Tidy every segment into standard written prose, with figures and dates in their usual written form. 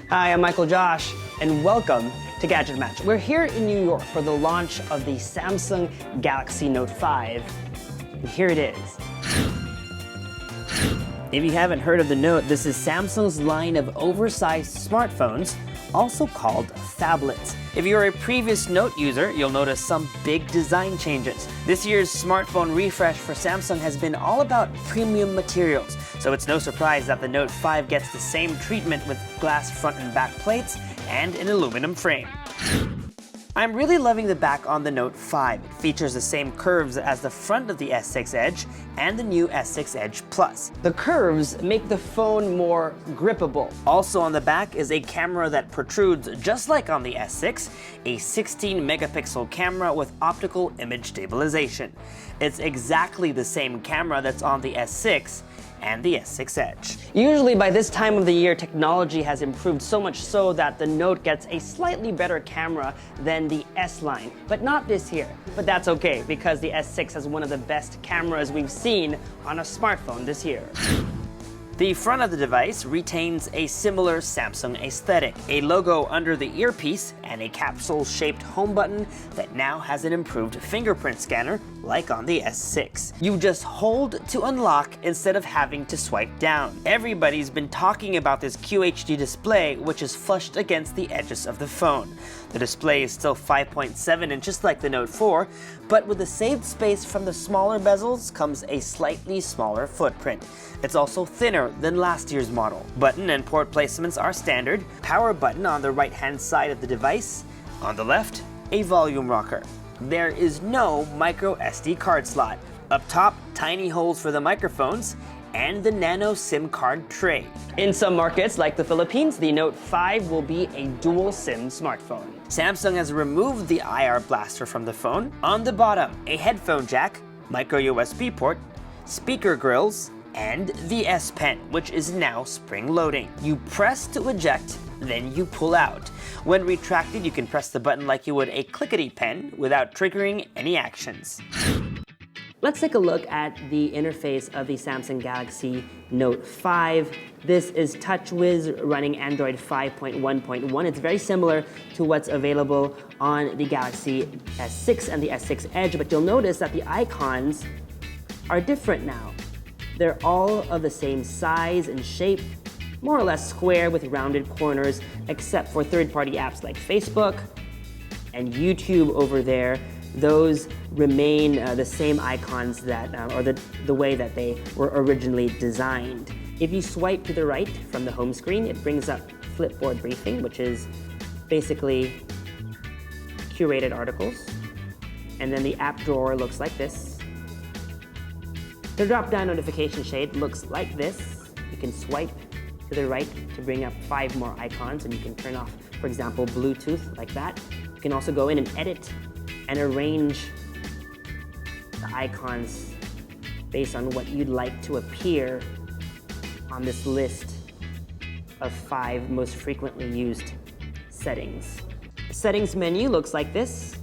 Hi, I'm Michael Josh, and welcome to Gadget Match. We're here in New York for the launch of the Samsung Galaxy Note 5, and here it is. If you haven't heard of the Note, this is Samsung's line of oversized smartphones, also called phablets. If you're a previous Note user, you'll notice some big design changes. This year's smartphone refresh for Samsung has been all about premium materials, so it's no surprise that the Note 5 gets the same treatment with glass front and back plates and an aluminum frame. I'm really loving the back on the Note 5. It features the same curves as the front of the S6 Edge and the new S6 Edge Plus. The curves make the phone more grippable. Also on the back is a camera that protrudes just like on the S6, a 16-megapixel camera with optical image stabilization. It's exactly the same camera that's on the S6 and the S6 Edge. Usually by this time of the year, technology has improved so much so that the Note gets a slightly better camera than the S line, but not this year. But that's okay, because the S6 has one of the best cameras we've seen on a smartphone this year. The front of the device retains a similar Samsung aesthetic, a logo under the earpiece and a capsule-shaped home button that now has an improved fingerprint scanner like on the S6. You just hold to unlock instead of having to swipe down. Everybody's been talking about this QHD display, which is flushed against the edges of the phone. The display is still 5.7 inches like the Note 4, but with the saved space from the smaller bezels comes a slightly smaller footprint. It's also thinner than last year's model. Button and port placements are standard. Power button on the right-hand side of the device. On the left, a volume rocker. There is no micro SD card slot. Up top, tiny holes for the microphones and the nano SIM card tray. In some markets, like the Philippines, the Note 5 will be a dual SIM smartphone. Samsung has removed the IR blaster from the phone. On the bottom, a headphone jack, micro USB port, speaker grills, and the S Pen, which is now spring-loading. You press to eject, then you pull out. When retracted, you can press the button like you would a clickety pen without triggering any actions. Let's take a look at the interface of the Samsung Galaxy Note 5. This is TouchWiz running Android 5.1.1. It's very similar to what's available on the Galaxy S6 and the S6 Edge, but you'll notice that the icons are different now. They're all of the same size and shape, more or less square with rounded corners, except for third-party apps like Facebook and YouTube over there. Those remain the same icons that, or the way that they were originally designed. If you swipe to the right from the home screen, it brings up Flipboard Briefing, which is basically curated articles. And then the app drawer looks like this. The drop-down notification shade looks like this. You can swipe to the right to bring up 5 more icons, and you can turn off, for example, Bluetooth like that. You can also go in and edit and arrange the icons based on what you'd like to appear on this list of 5 most frequently used settings. The settings menu looks like this.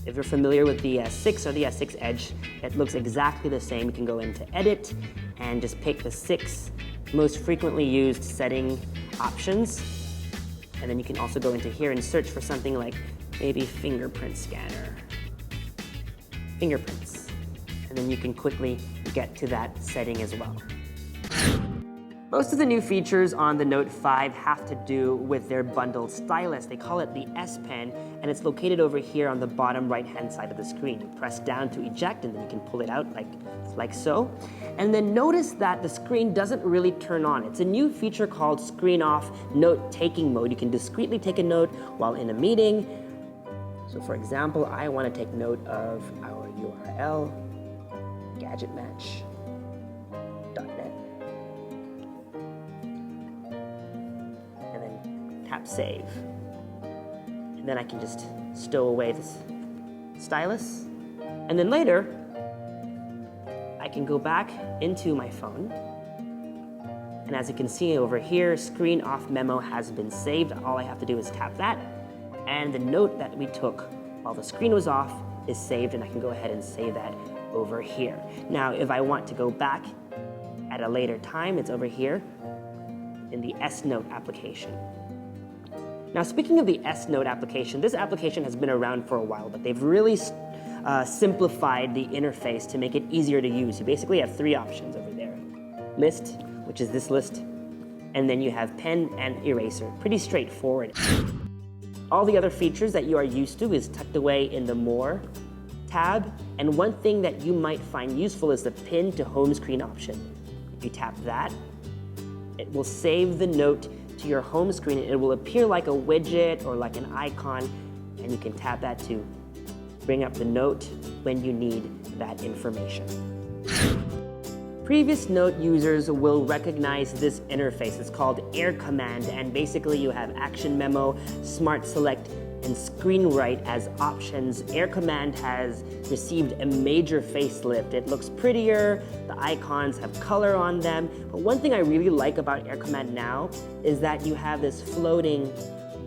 If you're familiar with the S6 or the S6 Edge, it looks exactly the same. You can go into Edit and just pick the 6 most frequently used setting options. And then you can also go into here and search for something like maybe fingerprint scanner. Fingerprints. And then you can quickly get to that setting as well. Most of the new features on the Note 5 have to do with their bundled stylus. They call it the S Pen, and it's located over here on the bottom right-hand side of the screen. You press down to eject, and then you can pull it out like so. And then notice that the screen doesn't really turn on. It's a new feature called Screen Off Note-Taking Mode. You can discreetly take a note while in a meeting. So for example, I want to take note of our URL, gadgetmatch.net. Tap save. And then I can just stow away this stylus. And then later, I can go back into my phone. And as you can see over here, screen off memo has been saved. All I have to do is tap that. And the note that we took while the screen was off is saved, and I can go ahead and save that over here. Now, if I want to go back at a later time, it's over here in the S Note application. Now, speaking of the S Note application, this application has been around for a while, but they've really simplified the interface to make it easier to use. You basically have three options over there. List, which is this list, and then you have pen and eraser. Pretty straightforward. All the other features that you are used to is tucked away in the More tab, and one thing that you might find useful is the Pin to Home Screen option. If you tap that, it will save the note to your home screen. It will appear like a widget or like an icon, and you can tap that to bring up the note when you need that information. Previous Note users will recognize this interface. It's called Air Command, and basically you have Action Memo, Smart Select, and Screen Write as options. Air Command has received a major facelift. It looks prettier, the icons have color on them, but one thing I really like about Air Command now is that you have this floating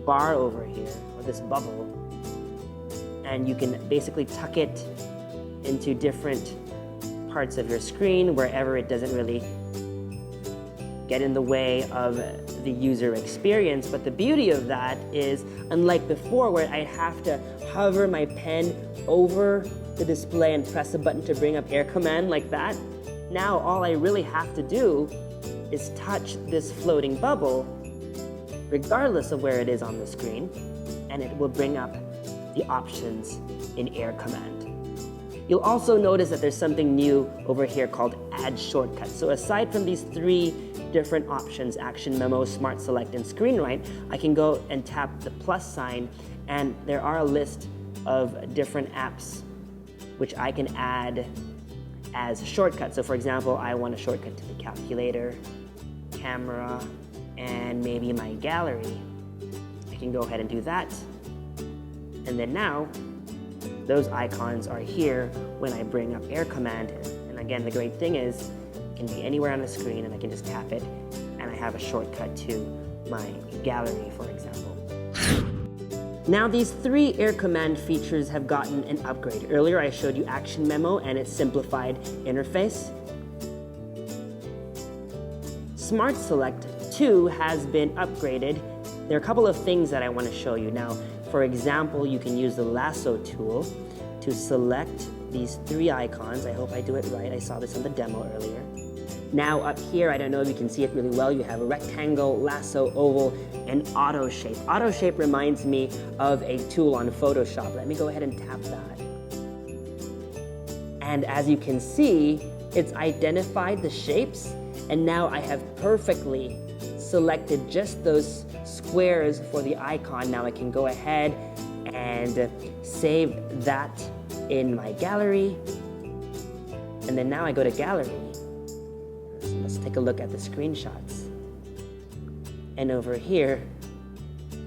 bar over here, or this bubble, and you can basically tuck it into different parts of your screen wherever it doesn't really get in the way of the user experience. But the beauty of that is, unlike before where I have to hover my pen over the display and press a button to bring up Air Command like that, now all I really have to do is touch this floating bubble regardless of where it is on the screen, and it will bring up the options in Air Command. You'll also notice that there's something new over here called Add Shortcut. So aside from these three different options, Action Memo, Smart Select, and Screen Write, I can go and tap the plus sign, and there are a list of different apps which I can add as shortcuts. So for example, I want a shortcut to the calculator, camera, and maybe my gallery. I can go ahead and do that. And then now, those icons are here when I bring up Air Command. And again, the great thing is, it can be anywhere on the screen and I can just tap it and I have a shortcut to my gallery, for example. Now these three Air Command features have gotten an upgrade. Earlier I showed you Action Memo and its simplified interface. Smart Select 2 has been upgraded. There are a couple of things that I want to show you. Now, for example, you can use the lasso tool to select these three icons. I hope I do it right. I saw this on the demo earlier. Now up here, I don't know if you can see it really well, you have a rectangle, lasso, oval, and auto shape. Auto shape reminds me of a tool on Photoshop. Let me go ahead and tap that. And as you can see, it's identified the shapes, and now I have perfectly selected just those squares for the icon. Now I can go ahead and save that in my gallery. And then now I go to gallery. Let's take a look at the screenshots. And over here,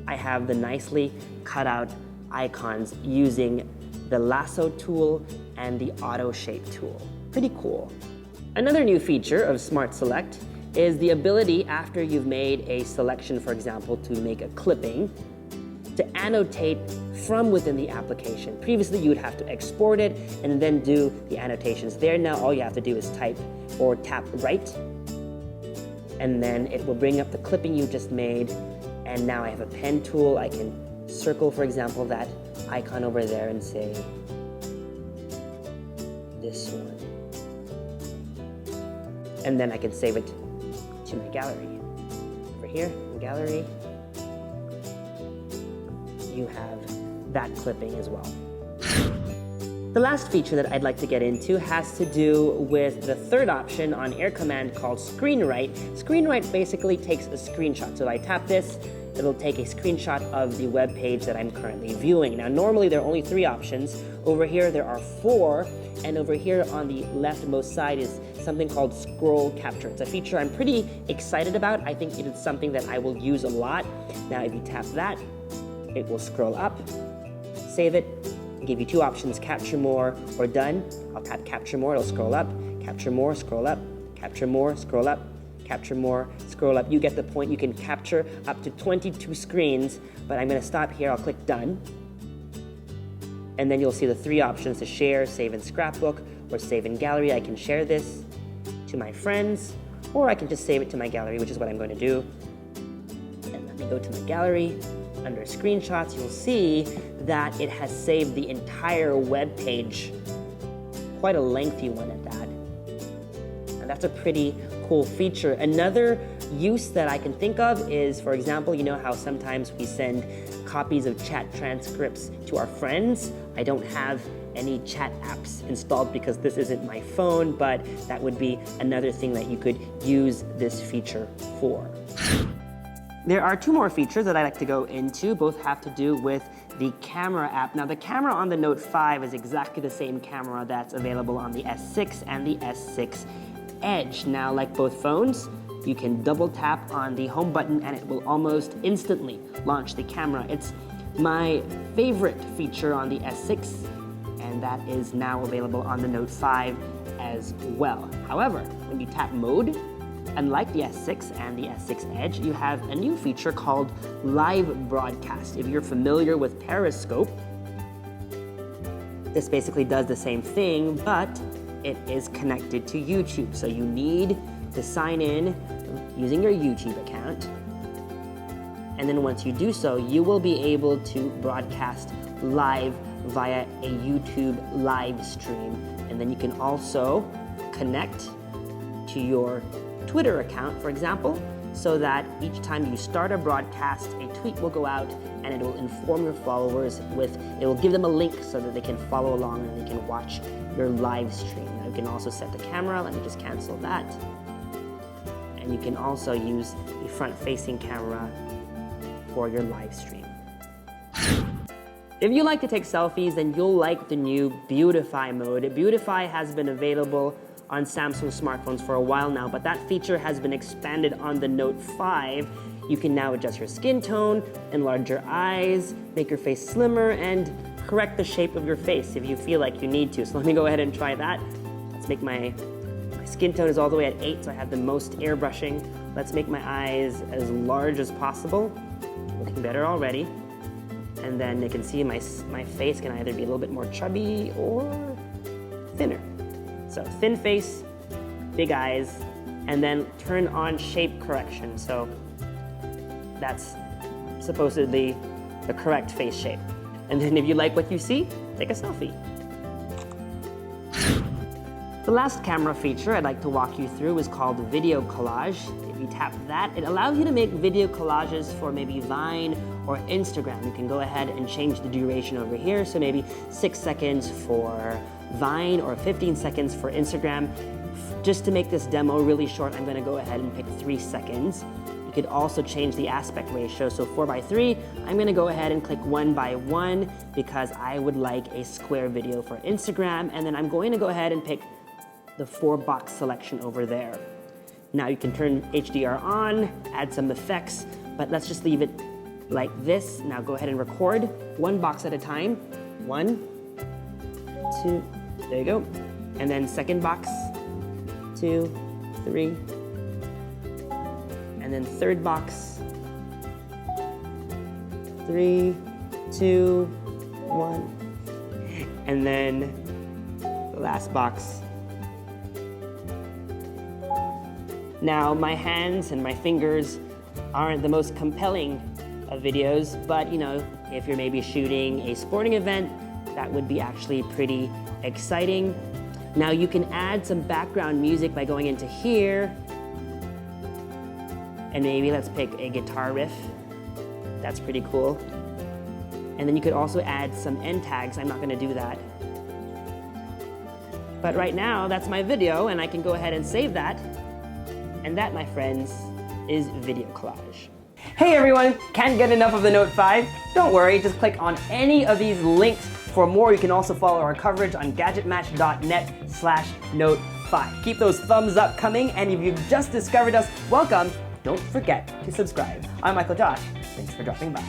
I have the nicely cut out icons using the lasso tool and the auto shape tool. Pretty cool. Another new feature of Smart Select is the ability, after you've made a selection, for example, to make a clipping, to annotate from within the application. Previously, you would have to export it and then do the annotations there. Now, all you have to do is type or tap right, and then it will bring up the clipping you just made. And now I have a pen tool. I can circle, for example, that icon over there and say this one. And then I can save it to my gallery. Over here, in gallery, you have that clipping as well. The last feature that I'd like to get into has to do with the third option on Air Command called Screen Write. Screen Write basically takes a screenshot. So if I tap this, it'll take a screenshot of the web page that I'm currently viewing. Now, normally there are only three options. Over here, there are four. And over here on the leftmost side is something called Scroll Capture. It's a feature I'm pretty excited about. I think it is something that I will use a lot. Now, if you tap that, it will scroll up, save it, give you two options, Capture More or Done. I'll tap Capture More, it'll scroll up, Capture More, scroll up, Capture More, scroll up, Capture More, scroll up. You get the point. You can capture up to 22 screens, but I'm going to stop here. I'll click Done. And then you'll see the three options to share, save in scrapbook, or save in gallery. I can share this to my friends, or I can just save it to my gallery, which is what I'm going to do. And let me you go to my gallery, under screenshots, you'll see that it has saved the entire web page. Quite a lengthy one at that. And that's a pretty cool feature. Another use that I can think of is, for example, you know how sometimes we send copies of chat transcripts to our friends? I don't have any chat apps installed because this isn't my phone, but that would be another thing that you could use this feature for. There are two more features that I like to go into. Both have to do with the camera app. Now, the camera on the Note 5 is exactly the same camera that's available on the S6 and the S6 Edge. Now, like both phones, you can double tap on the home button and it will almost instantly launch the camera. It's my favorite feature on the S6, and that is now available on the Note 5 as well. However, when you tap mode, unlike the S6 and the S6 Edge, you have a new feature called live broadcast. If you're familiar with Periscope, this basically does the same thing, but it is connected to YouTube. So you need to sign in using your YouTube account. And then once you do so, you will be able to broadcast live via a YouTube live stream. And then you can also connect to your Twitter account, for example, so that each time you start a broadcast, a tweet will go out and it will inform your followers it will give them a link so that they can follow along and they can watch your live stream. Now you can also set the camera. Let me just cancel that. And you can also use the front-facing camera for your live stream. If you like to take selfies, then you'll like the new Beautify mode. Beautify has been available on Samsung smartphones for a while now, but that feature has been expanded on the Note 5. You can now adjust your skin tone, enlarge your eyes, make your face slimmer, and correct the shape of your face if you feel like you need to. So let me go ahead and try that. Let's make my skin tone is all the way at 8, so I have the most airbrushing. Let's make my eyes as large as possible. Looking better already. And then you can see my face can either be a little bit more chubby or thinner. So thin face, big eyes, and then turn on shape correction. So that's supposedly the correct face shape. And then if you like what you see, take a selfie. The last camera feature I'd like to walk you through is called Video Collage. If you tap that, it allows you to make video collages for maybe Vine or Instagram. You can go ahead and change the duration over here, so maybe 6 seconds for Vine or 15 seconds for Instagram. Just to make this demo really short, I'm going to go ahead and pick 3 seconds. You could also change the aspect ratio, so 4:3. I'm going to go ahead and click 1:1 because I would like a square video for Instagram, and then I'm going to go ahead and pick the 4-box selection over there. Now you can turn HDR on, add some effects, but let's just leave it like this. Now go ahead and record 1 box at a time. 1, 2, there you go. And then second box, 2, 3. And then third box, 3, 2, 1. And then the last box. Now, my hands and my fingers aren't the most compelling of videos, but you know, if you're maybe shooting a sporting event, that would be actually pretty exciting. Now you can add some background music by going into here, and maybe let's pick a guitar riff. That's pretty cool. And then you could also add some end tags. I'm not gonna do that. But right now, that's my video, and I can go ahead and save that. And that, my friends, is Video Collage. Hey everyone, can't get enough of the Note 5? Don't worry, just click on any of these links for more. You can also follow our coverage on gadgetmatch.net/Note5. Keep those thumbs up coming, and if you've just discovered us, welcome. Don't forget to subscribe. I'm Michael Josh. Thanks for dropping by.